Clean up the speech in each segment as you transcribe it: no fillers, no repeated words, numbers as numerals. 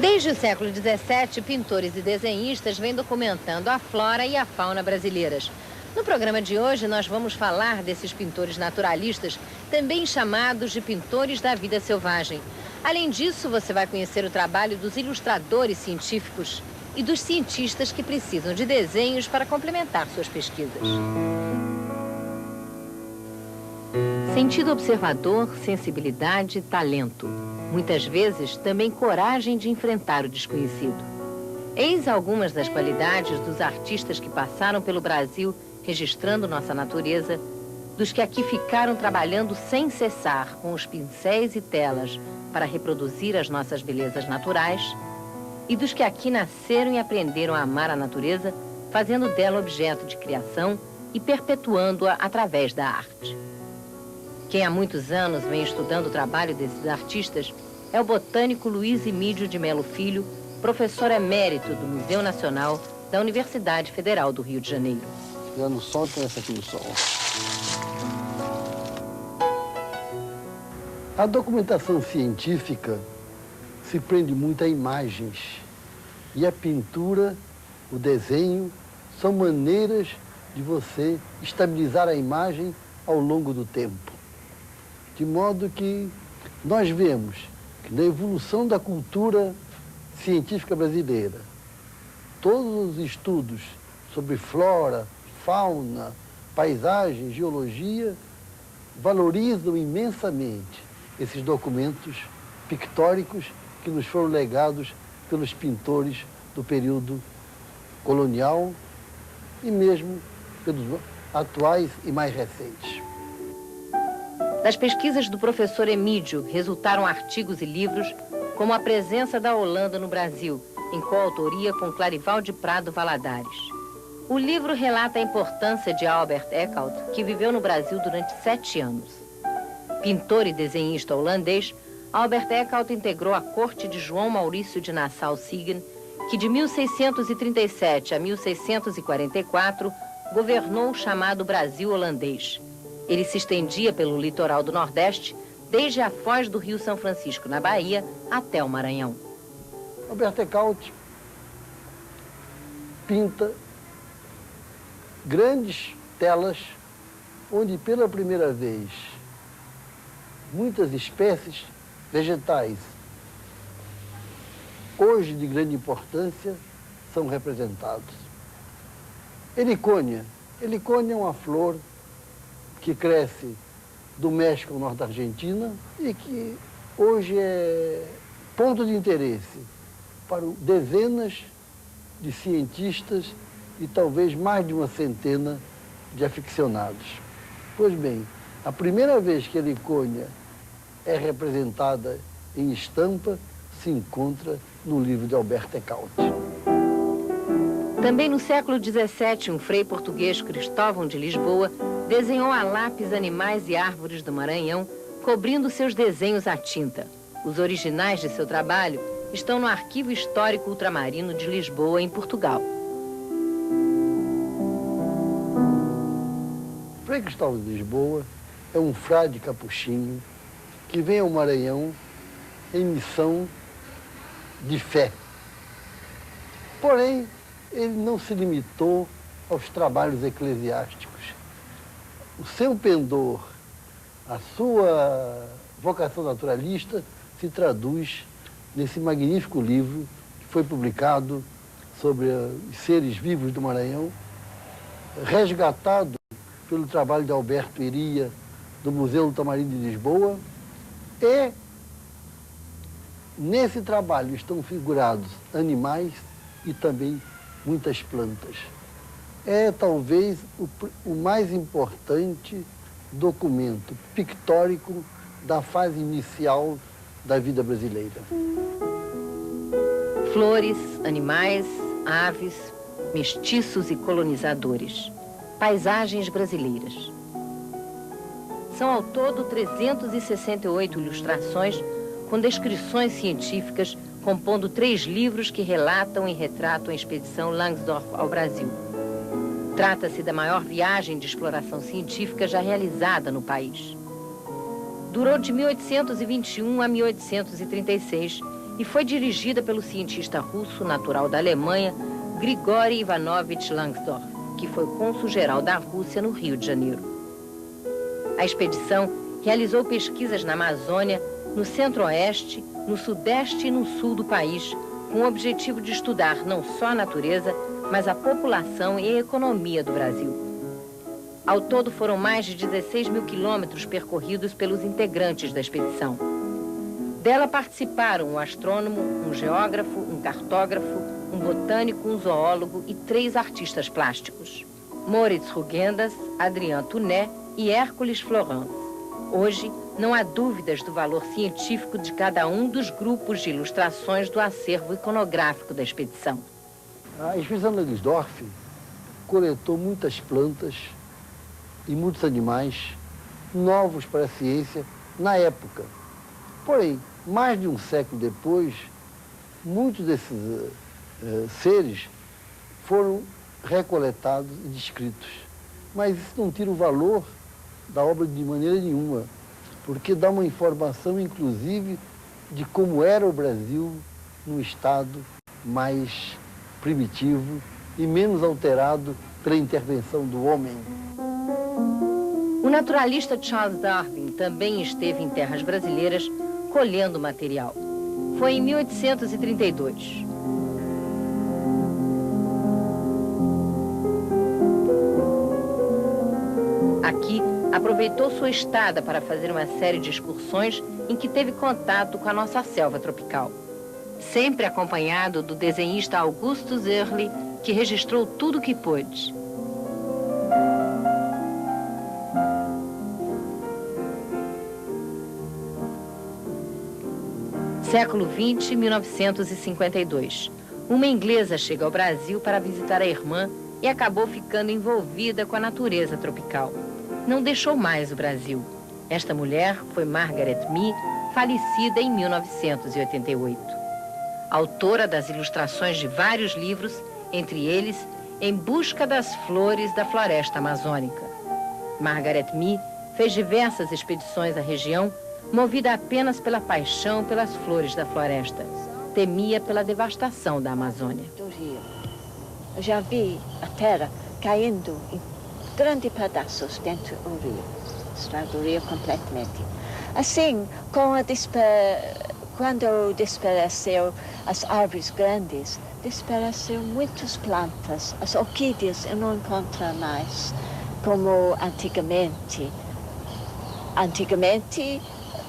Desde o século XVII, pintores e desenhistas vêm documentando a flora e a fauna brasileiras. No programa de hoje, nós vamos falar desses pintores naturalistas, também chamados de pintores da vida selvagem. Além disso, você vai conhecer o trabalho dos ilustradores científicos e dos cientistas que precisam de desenhos para complementar suas pesquisas. Sentido observador, sensibilidade, talento. Muitas vezes, também coragem de enfrentar o desconhecido. Eis algumas das qualidades dos artistas que passaram pelo Brasil registrando nossa natureza, dos que aqui ficaram trabalhando sem cessar com os pincéis e telas para reproduzir as nossas belezas naturais, e dos que aqui nasceram e aprenderam a amar a natureza, fazendo dela objeto de criação e perpetuando-a através da arte. Quem há muitos anos vem estudando o trabalho desses artistas é o botânico Luiz Emídio de Melo Filho, professor emérito do Museu Nacional da Universidade Federal do Rio de Janeiro. Já no sol tem essa aqui no sol. A documentação científica se prende muito a imagens. E a pintura, o desenho, são maneiras de você estabilizar a imagem ao longo do tempo. De modo que nós vemos que na evolução da cultura científica brasileira, todos os estudos sobre flora, fauna, paisagem, geologia, valorizam imensamente esses documentos pictóricos que nos foram legados pelos pintores do período colonial e mesmo pelos atuais e mais recentes. Das pesquisas do professor Emídio resultaram artigos e livros como A Presença da Holanda no Brasil, em coautoria com Clarivalde Prado Valadares. O livro relata a importância de Albert Eckhout, que viveu no Brasil durante 7 anos. Pintor e desenhista holandês, Albert Eckhout integrou a corte de João Maurício de Nassau-Siegen, que de 1637 a 1644 governou o chamado Brasil holandês. Ele se estendia pelo litoral do Nordeste, desde a foz do Rio São Francisco, na Bahia, até o Maranhão. Albert Eckhout pinta grandes telas onde, pela primeira vez, muitas espécies vegetais, hoje de grande importância, são representados. Helicônia. Helicônia é uma flor que cresce do México ao norte da Argentina e que hoje é ponto de interesse para dezenas de cientistas e talvez mais de uma centena de aficionados. Pois bem, a primeira vez que a helicônia é representada em estampa se encontra no livro de Albert Eckhout. Também no século XVII, um frei português, Cristóvão de Lisboa, desenhou a lápis animais e árvores do Maranhão, cobrindo seus desenhos à tinta. Os originais de seu trabalho estão no Arquivo Histórico Ultramarino de Lisboa, em Portugal. Frei Cristóvão de Lisboa é um frade capuchinho que vem ao Maranhão em missão de fé. Porém, ele não se limitou aos trabalhos eclesiásticos. O seu pendor, a sua vocação naturalista se traduz nesse magnífico livro que foi publicado sobre os seres vivos do Maranhão, resgatado pelo trabalho de Alberto Iria, do Museu Ultramarino de Lisboa, e nesse trabalho estão figurados animais e também muitas plantas. É talvez o mais importante documento pictórico da fase inicial da vida brasileira. Flores, animais, aves, mestiços e colonizadores. Paisagens brasileiras. São ao todo 368 ilustrações com descrições científicas, compondo 3 livros que relatam e retratam a expedição Langsdorff ao Brasil. Trata-se da maior viagem de exploração científica já realizada no país. Durou de 1821 a 1836 e foi dirigida pelo cientista russo natural da Alemanha, Grigori Ivanovich Langsdorff, que foi cônsul-geral da Rússia no Rio de Janeiro. A expedição realizou pesquisas na Amazônia, no centro-oeste, no sudeste e no sul do país, com o objetivo de estudar não só a natureza, mas a população e a economia do Brasil. Ao todo, foram mais de 16 mil quilômetros percorridos pelos integrantes da expedição. Dela participaram um astrônomo, um geógrafo, um cartógrafo, um botânico, um zoólogo e 3 artistas plásticos: Moritz Rugendas, Adrien Tunet e Hércules Florence. Hoje, não há dúvidas do valor científico de cada um dos grupos de ilustrações do acervo iconográfico da expedição. A expedição Langsdorff coletou muitas plantas e muitos animais novos para a ciência na época. Porém, mais de um século depois, muitos desses seres foram recoletados e descritos. Mas isso não tira o valor da obra de maneira nenhuma, porque dá uma informação, inclusive, de como era o Brasil num estado mais primitivo e menos alterado pela intervenção do homem. O naturalista Charles Darwin também esteve em terras brasileiras colhendo material. Foi em 1832. Aqui, aproveitou sua estada para fazer uma série de excursões em que teve contato com a nossa selva tropical. Sempre acompanhado do desenhista Augustus Ehrlich, que registrou tudo o que pôde. Século XX, 1952. Uma inglesa chega ao Brasil para visitar a irmã e acabou ficando envolvida com a natureza tropical. Não deixou mais o Brasil. Esta mulher foi Margaret Mee, falecida em 1988. Autora das ilustrações de vários livros, entre eles Em Busca das Flores da Floresta Amazônica. Margaret Mee fez diversas expedições à região, movida apenas pela paixão pelas flores da floresta. Temia pela devastação da Amazônia. Do rio. Eu já vi a terra caindo em grandes pedaços dentro do rio. Estragou o rio completamente. Assim, quando desapareceu as árvores grandes, desapareceram muitas plantas. As orquídeas eu não encontro mais, como antigamente. Antigamente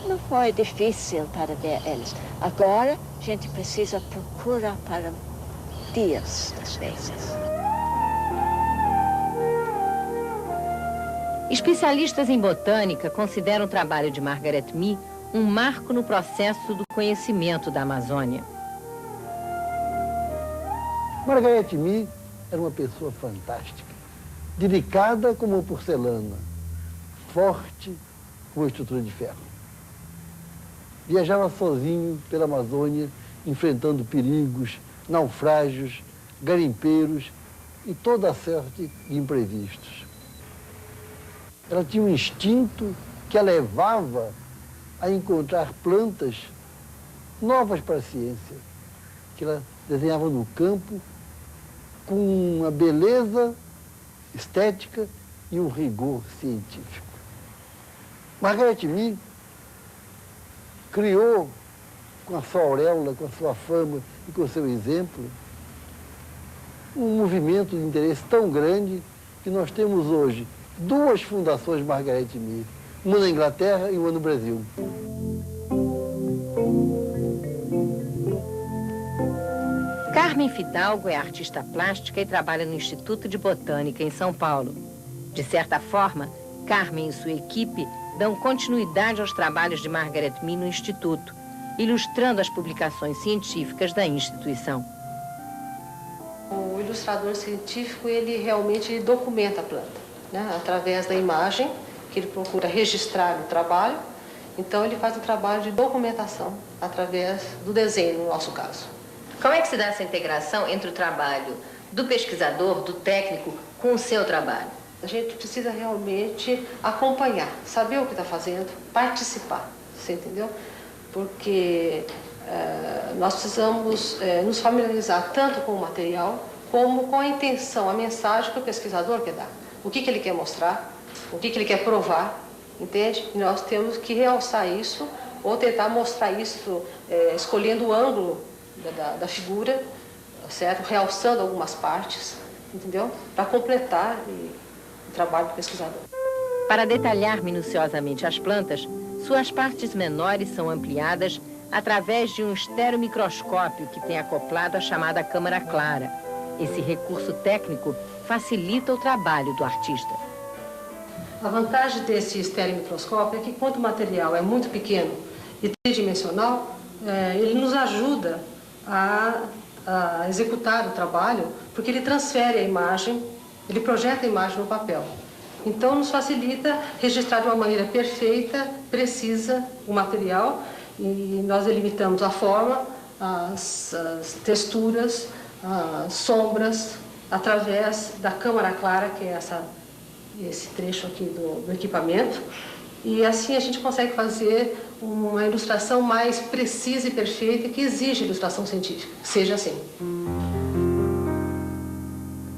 não foi difícil para ver eles. Agora, a gente precisa procurar para dias, às vezes. Especialistas em botânica consideram o trabalho de Margaret Mee um marco no processo do conhecimento da Amazônia. Margaret Mee era uma pessoa fantástica, delicada como uma porcelana, forte como uma estrutura de ferro. Viajava sozinho pela Amazônia, enfrentando perigos, naufrágios, garimpeiros e toda a sorte de imprevistos. Ela tinha um instinto que a levava a encontrar plantas novas para a ciência, que ela desenhava no campo com uma beleza estética e um rigor científico. Margaret Mee criou, com a sua auréola, com a sua fama e com o seu exemplo, um movimento de interesse tão grande que nós temos hoje 2 fundações Margaret Mee, uma na Inglaterra e uma no Brasil. Carmen Fidalgo é artista plástica e trabalha no Instituto de Botânica em São Paulo. De certa forma, Carmen e sua equipe dão continuidade aos trabalhos de Margaret Mee no Instituto, ilustrando as publicações científicas da instituição. O ilustrador científico, ele realmente documenta a planta, né? Através da imagem, que ele procura registrar o trabalho. Então, ele faz o trabalho de documentação através do desenho, no nosso caso. Como é que se dá essa integração entre o trabalho do pesquisador, do técnico, com o seu trabalho? A gente precisa realmente acompanhar, saber o que está fazendo, participar, você entendeu? Porque nós precisamos nos familiarizar tanto com o material, como com a intenção, a mensagem que o pesquisador quer dar. O que ele quer mostrar, o que ele quer provar, entende? E nós temos que realçar isso, ou tentar mostrar isso, escolhendo o ângulo da figura, certo? Realçando algumas partes, entendeu? Para completar o trabalho do pesquisador. Para detalhar minuciosamente as plantas, suas partes menores são ampliadas através de um estereomicroscópio que tem acoplado a chamada câmara clara. Esse recurso técnico facilita o trabalho do artista. A vantagem desse estereomicroscópio é que, quando o material é muito pequeno e tridimensional, ele nos ajuda a executar o trabalho, porque ele transfere a imagem, ele projeta a imagem no papel. Então, nos facilita registrar de uma maneira perfeita, precisa, o material, e nós delimitamos a forma, as texturas, as sombras, através da câmara clara, que é esse trecho aqui do equipamento. E assim a gente consegue fazer uma ilustração mais precisa e perfeita, que exige ilustração científica, seja assim.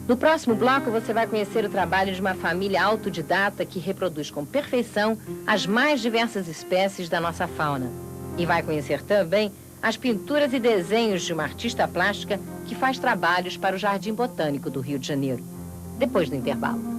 No próximo bloco, você vai conhecer o trabalho de uma família autodidata que reproduz com perfeição as mais diversas espécies da nossa fauna. E vai conhecer também as pinturas e desenhos de uma artista plástica que faz trabalhos para o Jardim Botânico do Rio de Janeiro. Depois do intervalo.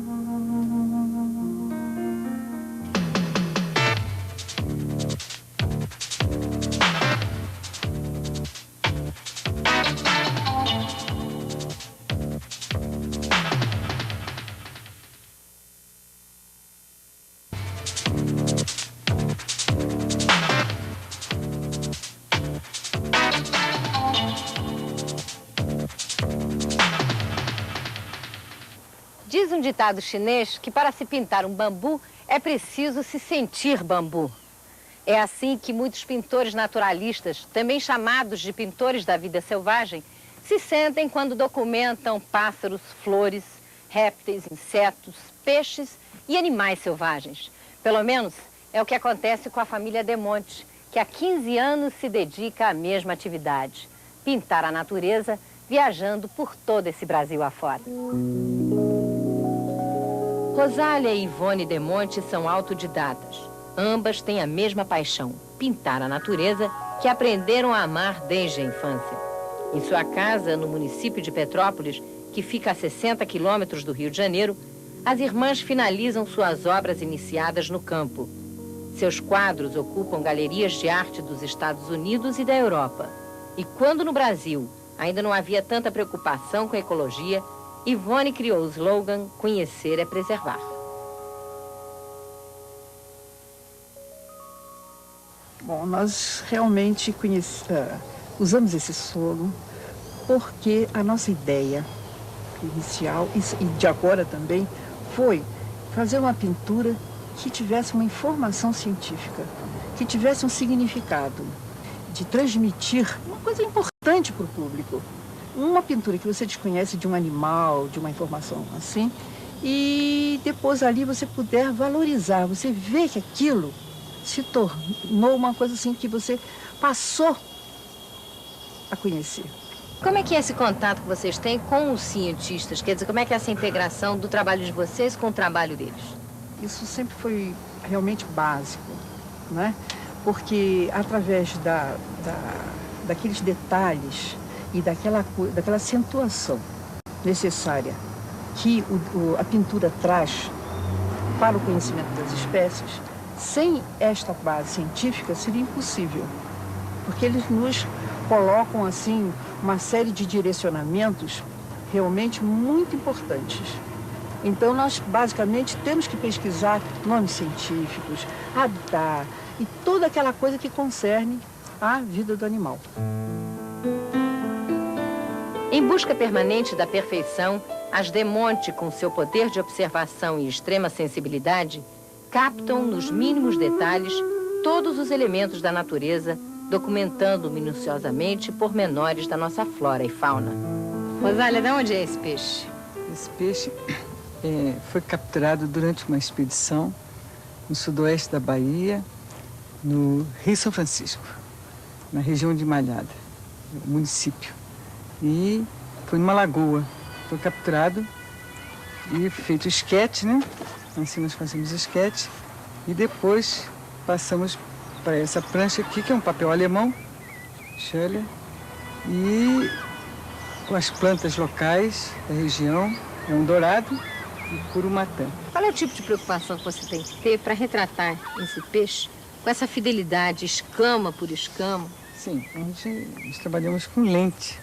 Diz um ditado chinês que para se pintar um bambu é preciso se sentir bambu. É assim que muitos pintores naturalistas, também chamados de pintores da vida selvagem, se sentem quando documentam pássaros, flores, répteis, insetos, peixes e animais selvagens. Pelo menos é o que acontece com a família De Monte, que há 15 anos se dedica à mesma atividade: pintar a natureza, viajando por todo esse Brasil afora. Rosália e Ivone De Monte são autodidatas. Ambas têm a mesma paixão, pintar a natureza, que aprenderam a amar desde a infância. Em sua casa, no município de Petrópolis, que fica a 60 quilômetros do Rio de Janeiro, as irmãs finalizam suas obras iniciadas no campo. Seus quadros ocupam galerias de arte dos Estados Unidos e da Europa. E quando no Brasil ainda não havia tanta preocupação com a ecologia, Ivone criou o slogan "Conhecer é preservar". Bom, nós realmente usamos esse slogan porque a nossa ideia inicial, e de agora também, foi fazer uma pintura que tivesse uma informação científica, que tivesse um significado, de transmitir uma coisa importante para o público. Uma pintura que você desconhece de um animal, de uma informação assim, e depois ali você puder valorizar, você vê que aquilo se tornou uma coisa assim que você passou a conhecer. Como é que é esse contato que vocês têm com os cientistas? Quer dizer, como é que é essa integração do trabalho de vocês com o trabalho deles? Isso sempre foi realmente básico, né? Porque através daqueles detalhes e daquela acentuação necessária que a pintura traz para o conhecimento das espécies, sem esta base científica seria impossível, porque eles nos colocam assim uma série de direcionamentos realmente muito importantes. Então nós basicamente temos que pesquisar nomes científicos, habitat e toda aquela coisa que concerne a vida do animal. Em busca permanente da perfeição, as De Monte, com seu poder de observação e extrema sensibilidade, captam nos mínimos detalhes todos os elementos da natureza, documentando minuciosamente pormenores da nossa flora e fauna. Rosália, de onde é esse peixe? Esse peixe foi capturado durante uma expedição no sudoeste da Bahia, no Rio São Francisco. na região de Malhada, município. E foi numa lagoa. Foi capturado e feito esquete, né? Assim nós fazemos esquete. E depois passamos para essa prancha aqui, que é um papel alemão, Schöller, e com as plantas locais da região, é um dourado e curumatã. Qual é o tipo de preocupação que você tem que ter para retratar esse peixe com essa fidelidade, escama por escama? Sim, nós trabalhamos com lente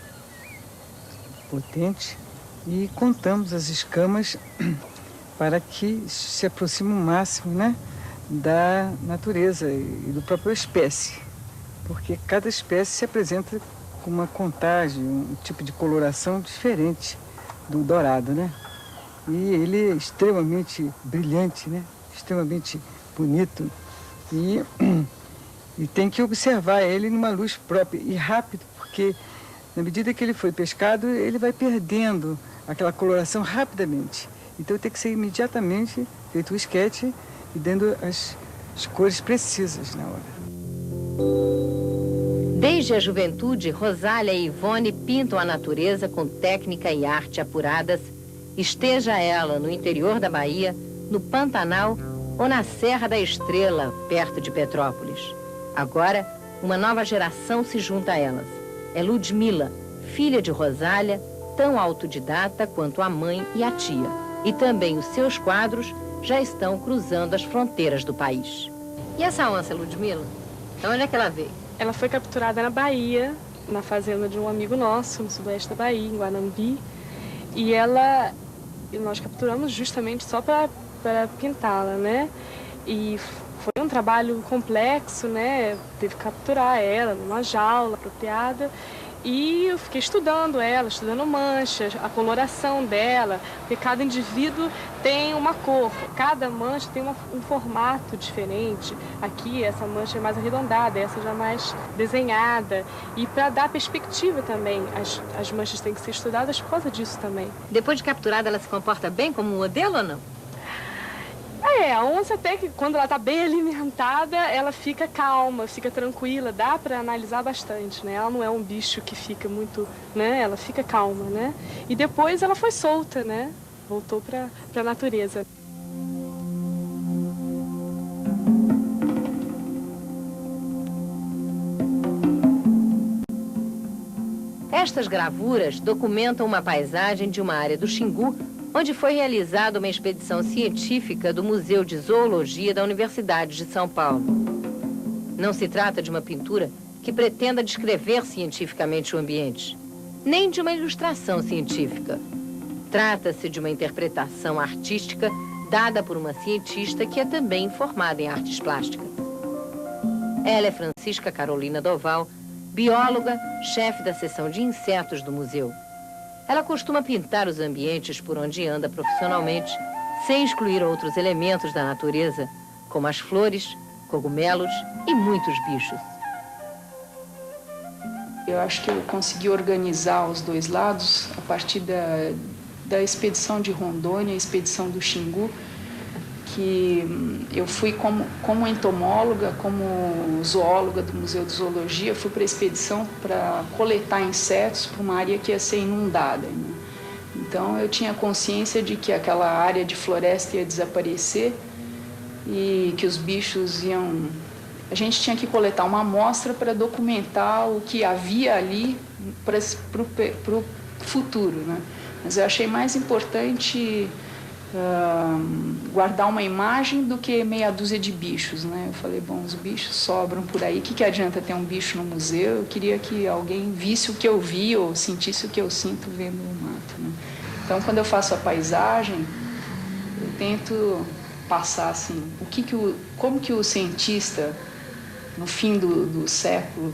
potente e contamos as escamas para que se aproxime o máximo, né, da natureza e do próprio espécie. Porque cada espécie se apresenta com uma contagem, um tipo de coloração diferente do dourado, né? E ele é extremamente brilhante, né? Extremamente bonito. E tem que observar ele numa luz própria e rápido, porque na medida que ele foi pescado, ele vai perdendo aquela coloração rapidamente. Então tem que ser imediatamente feito o esquete e dando as cores precisas na hora. Desde a juventude, Rosália e Ivone pintam a natureza com técnica e arte apuradas, esteja ela no interior da Bahia, no Pantanal ou na Serra da Estrela, perto de Petrópolis. Agora, uma nova geração se junta a elas. É Ludmila, filha de Rosália, tão autodidata quanto a mãe e a tia. E também os seus quadros já estão cruzando as fronteiras do país. E essa onça, Ludmila? Então, onde é que ela veio? Ela foi capturada na Bahia, na fazenda de um amigo nosso, no sudoeste da Bahia, em Guanambi. E nós capturamos justamente só para pintá-la, né? E foi um trabalho complexo, né? Teve que capturar ela numa jaula apropriada. E eu fiquei estudando ela, estudando manchas, a coloração dela, porque cada indivíduo tem uma cor, cada mancha tem um formato diferente. Aqui essa mancha é mais arredondada, essa já é mais desenhada. E para dar perspectiva também, as manchas têm que ser estudadas por causa disso também. Depois de capturada, ela se comporta bem como um modelo ou não? A onça até que quando ela está bem alimentada, ela fica calma, fica tranquila, dá para analisar bastante, né? Ela não é um bicho que fica muito, né? Ela fica calma, né? E depois ela foi solta, né? Voltou para a natureza. Estas gravuras documentam uma paisagem de uma área do Xingu, onde foi realizada uma expedição científica do Museu de Zoologia da Universidade de São Paulo. Não se trata de uma pintura que pretenda descrever cientificamente o ambiente, nem de uma ilustração científica. Trata-se de uma interpretação artística dada por uma cientista que é também formada em artes plásticas. Ela é Francisca Carolina Doval, bióloga, chefe da seção de insetos do museu. Ela costuma pintar os ambientes por onde anda profissionalmente, sem excluir outros elementos da natureza, como as flores, cogumelos e muitos bichos. Eu acho que eu consegui organizar os dois lados a partir da expedição de Rondônia, a expedição do Xingu, que eu fui como entomóloga, como zoóloga do Museu de Zoologia, fui para a expedição para coletar insetos para uma área que ia ser inundada, né? Então eu tinha consciência de que aquela área de floresta ia desaparecer e que os bichos iam... A gente tinha que coletar uma amostra para documentar o que havia ali para o futuro, né? Mas eu achei mais importante guardar uma imagem do que meia dúzia de bichos, né? Eu falei, bom, os bichos sobram por aí, o que adianta ter um bicho no museu? Eu queria que alguém visse o que eu vi ou sentisse o que eu sinto vendo o mato, né? Então, quando eu faço a paisagem, eu tento passar assim, como que o cientista, no fim do século,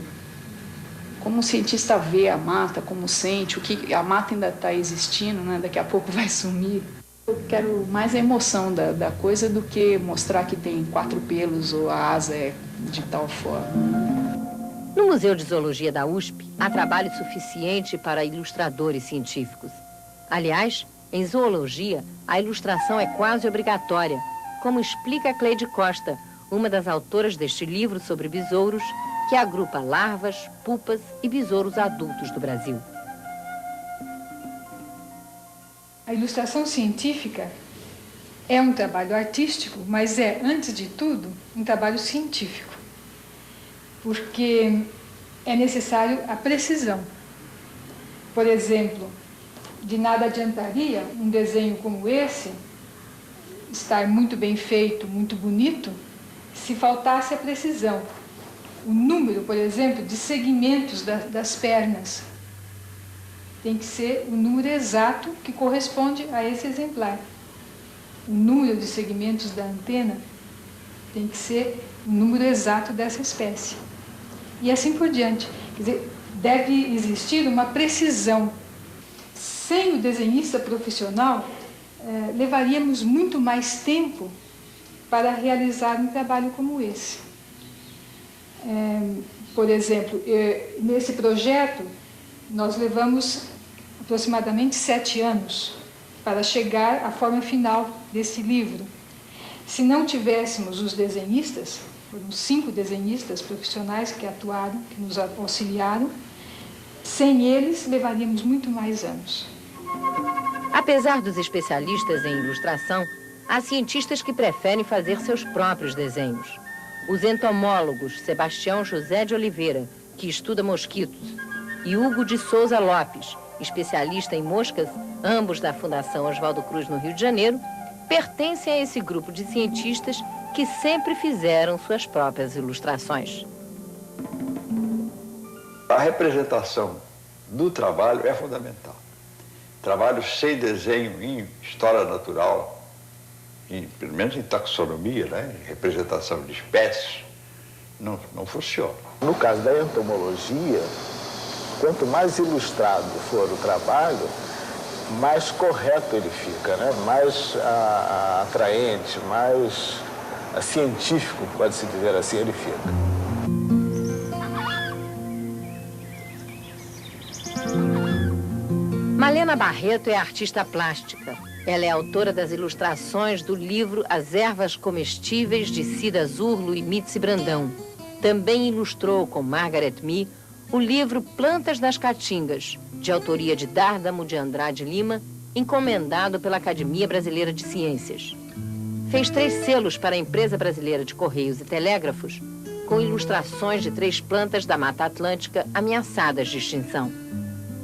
como o cientista vê a mata, como sente, o que a mata ainda está existindo, né? Daqui a pouco vai sumir. Eu quero mais a emoção da coisa do que mostrar que tem 4 pelos ou a asa é de tal forma. No Museu de Zoologia da USP, há trabalho suficiente para ilustradores científicos. Aliás, em zoologia, a ilustração é quase obrigatória, como explica Cleide Costa, uma das autoras deste livro sobre besouros, que que agrupa larvas, pupas e besouros adultos do Brasil. A ilustração científica é um trabalho artístico, mas é, antes de tudo, um trabalho científico, porque é necessário a precisão. Por exemplo, de nada adiantaria um desenho como esse estar muito bem feito, muito bonito, se faltasse a precisão. O número, por exemplo, de segmentos das pernas tem que ser o número exato que corresponde a esse exemplar. O número de segmentos da antena tem que ser o número exato dessa espécie. E assim por diante. Quer dizer, deve existir uma precisão. Sem o desenhista profissional, levaríamos muito mais tempo para realizar um trabalho como esse. Por exemplo, nesse projeto, nós levamos aproximadamente 7 anos para chegar à forma final desse livro. Se não tivéssemos os desenhistas, foram 5 desenhistas profissionais que atuaram, que nos auxiliaram, sem eles levaríamos muito mais anos. Apesar dos especialistas em ilustração, há cientistas que preferem fazer seus próprios desenhos. Os entomólogos Sebastião José de Oliveira, que estuda mosquitos, e Hugo de Souza Lopes, especialista em moscas, ambos da Fundação Oswaldo Cruz, no Rio de Janeiro, pertencem a esse grupo de cientistas que sempre fizeram suas próprias ilustrações. A representação do trabalho é fundamental. Trabalho sem desenho em história natural, pelo menos em taxonomia, né, em representação de espécies, não funciona. No caso da entomologia, quanto mais ilustrado for o trabalho, mais correto ele fica, né? Mais atraente, mais científico, pode-se dizer assim, ele fica. Malena Barreto é artista plástica. Ela é autora das ilustrações do livro As Ervas Comestíveis, de Cida Zurlo e Mitzi Brandão. Também ilustrou com Margaret Mee o livro Plantas das Caatingas, de autoria de Dárdamo de Andrade Lima, encomendado pela Academia Brasileira de Ciências. Fez 3 selos para a Empresa Brasileira de Correios e Telégrafos, com ilustrações de 3 plantas da Mata Atlântica ameaçadas de extinção.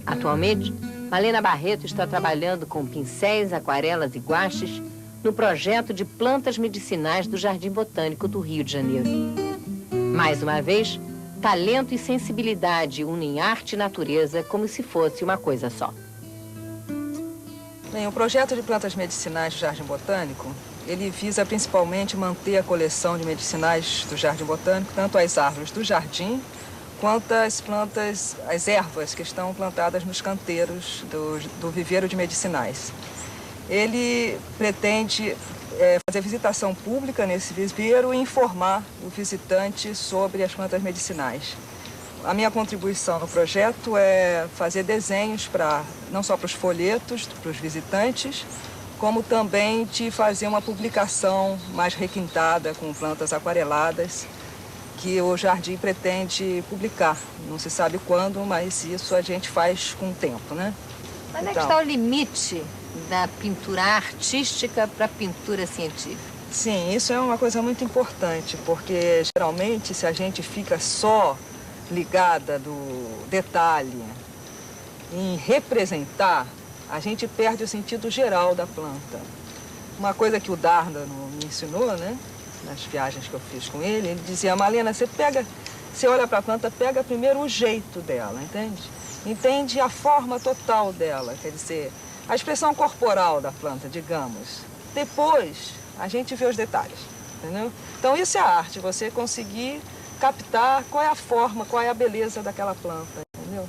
Atualmente, Malena Barreto está trabalhando com pincéis, aquarelas e guaches no projeto de plantas medicinais do Jardim Botânico do Rio de Janeiro. Mais uma vez, talento e sensibilidade unem arte e natureza como se fosse uma coisa só. Bem, o projeto de plantas medicinais do Jardim Botânico, ele visa principalmente manter a coleção de medicinais do Jardim Botânico, tanto as árvores do jardim, quanto as plantas, as ervas que estão plantadas nos canteiros do viveiro de medicinais. Ele pretende fazer visitação pública nesse viveiro e informar o visitante sobre as plantas medicinais. A minha contribuição no projeto é fazer desenhos não só para os folhetos, para os visitantes, como também de fazer uma publicação mais requintada com plantas aquareladas, que o jardim pretende publicar. Não se sabe quando, mas isso a gente faz com o tempo, né? Mas onde é que está o limite da pintura artística para a pintura científica? Sim, isso é uma coisa muito importante, porque geralmente se a gente fica só ligada do detalhe em representar, a gente perde o sentido geral da planta. Uma coisa que o Dárdamo me ensinou, né? Nas viagens que eu fiz com ele dizia: Malena, você olha para a planta, pega primeiro o jeito dela, entende? Entende a forma total dela, quer dizer, a expressão corporal da planta, digamos. Depois, a gente vê os detalhes, entendeu? Então, isso é a arte, você conseguir captar qual é a forma, qual é a beleza daquela planta, entendeu?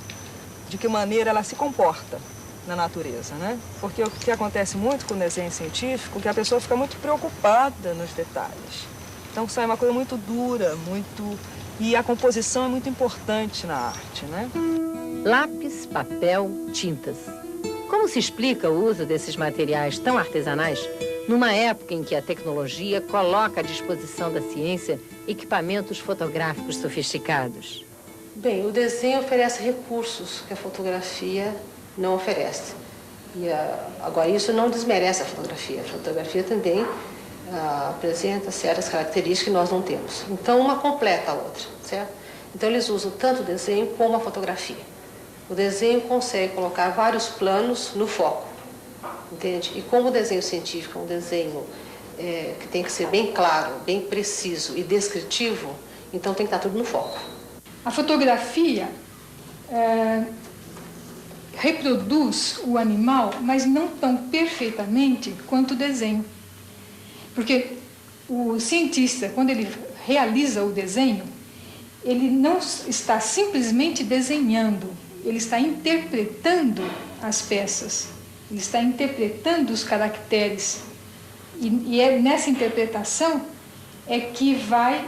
De que maneira ela se comporta na natureza, né? Porque o que acontece muito com o desenho científico é que a pessoa fica muito preocupada nos detalhes. Então sai uma coisa muito dura, e a composição é muito importante na arte, né? Lápis, papel, tintas. Como se explica o uso desses materiais tão artesanais numa época em que a tecnologia coloca à disposição da ciência equipamentos fotográficos sofisticados? Bem, o desenho oferece recursos que a fotografia não oferece. Agora, isso não desmerece a fotografia. A fotografia também apresenta certas características que nós não temos. Então, uma completa a outra, certo? Então, eles usam tanto o desenho como a fotografia. O desenho consegue colocar vários planos no foco, entende? E como o desenho científico é um desenho que tem que ser bem claro, bem preciso e descritivo, então tem que estar tudo no foco. A fotografia reproduz o animal, mas não tão perfeitamente quanto o desenho. Porque o cientista, quando ele realiza o desenho, ele não está simplesmente desenhando, ele está interpretando as peças, ele está interpretando os caracteres. E é nessa interpretação que vai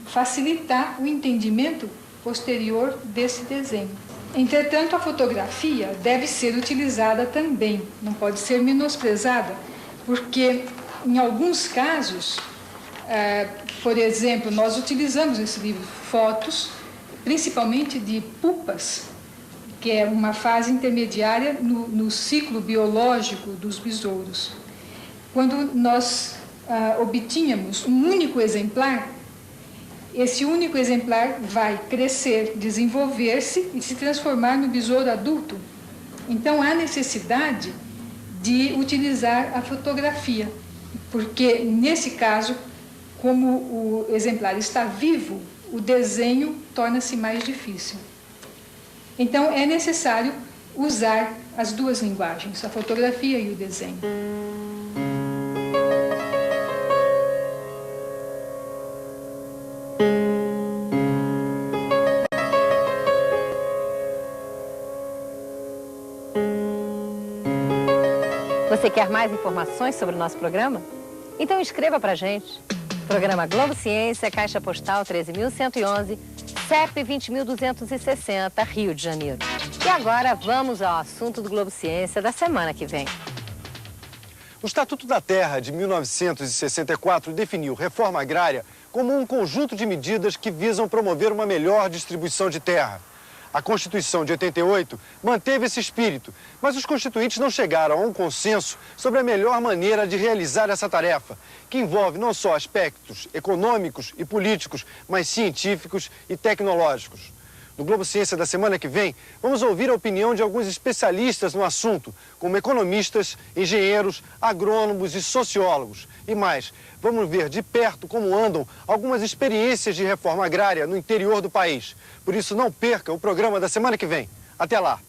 facilitar o entendimento posterior desse desenho. Entretanto, a fotografia deve ser utilizada também, não pode ser menosprezada, porque em alguns casos, por exemplo, nós utilizamos nesse livro fotos, principalmente de pupas, que é uma fase intermediária no ciclo biológico dos besouros. Quando nós obtínhamos um único exemplar, esse único exemplar vai crescer, desenvolver-se e se transformar no besouro adulto. Então, há necessidade de utilizar a fotografia, porque, nesse caso, como o exemplar está vivo, o desenho torna-se mais difícil. Então, é necessário usar as duas linguagens, a fotografia e o desenho. Você quer mais informações sobre o nosso programa? Então escreva pra gente. Programa Globo Ciência, Caixa Postal 13.111, CEP 20.260, Rio de Janeiro. E agora vamos ao assunto do Globo Ciência da semana que vem. O Estatuto da Terra de 1964 definiu reforma agrária como um conjunto de medidas que visam promover uma melhor distribuição de terra. A Constituição de 88 manteve esse espírito, mas os constituintes não chegaram a um consenso sobre a melhor maneira de realizar essa tarefa, que envolve não só aspectos econômicos e políticos, mas científicos e tecnológicos. No Globo Ciência da semana que vem, vamos ouvir a opinião de alguns especialistas no assunto, como economistas, engenheiros, agrônomos e sociólogos. E mais, vamos ver de perto como andam algumas experiências de reforma agrária no interior do país. Por isso, não perca o programa da semana que vem. Até lá!